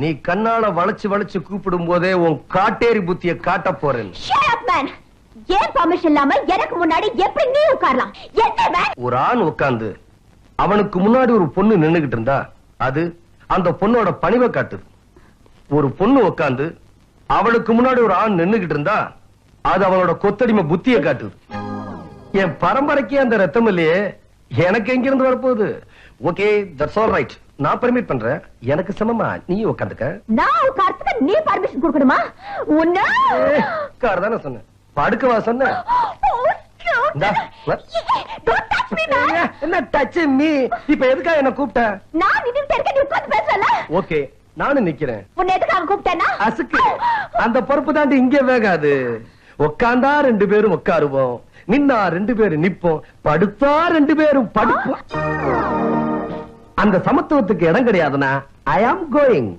நீ கண்ணால வளைச்சு வளைச்சு கூப்பிடும் போதே உன் காட்டேரி புத்திய காட்ட போறேன். ஏன் பர்மிஷன் இல்லாம எனக்கு முன்னாடி எப்படி நீ உட்காரலாம்? ஒரு ஆண் உட்கார்ந்து அவனுக்கு முன்னாடி ஒரு பொண்ணு நின்னுகிட்டு இருந்தா அது அந்த பொண்ணோட பணிவை காட்டுது. ஒரு பொண்ணு உட்கார்ந்து அவளுக்கு முன்னாடி ஒரு ஆண் நின்னுகிட்டு இருந்தா அது அவனோட கொத்தடிமை புத்திய காட்டுது. என் பரம்பரைக்கு அந்த ரத்தம் இல்லையே, எனக்கு எங்க இருந்து வரப்போகுது? Okay, that's all right. நான் பெர்மிட் பண்றேன். எனக்கு சமமா நீ உட்காந்துக்க. நான் உட்கார்றதுக்கு நீ பர்மிஷன் கொடுக்கணுமா? உன்ன கார் தானே சொன்னேன், படுக்கவா சொன்னேன்? என்ன டச் மீ? இப்ப எதுக்கா என்ன கூப்பிட்ட? நான் நின்னுட்டு இருக்க, நீ உட்கார்ந்து பேசல. ஓகே, நானும் நிக்கிறேன். உன்னை எதுக்காக கூப்பிட்டேனா? அசுக்கு அந்த பொறுப்பு தாண்டி இங்க வேகாது. உட்கார்ந்தா 2 பேரும் உட்காருவோம், நின்னா 2 பேரும் நிப்போம், படுத்தா 2 பேரும் படுப்போம். அந்த சமத்துவத்துக்கு இடம் கிடையாதுன்னா ஐ ஆம் கோயிங்.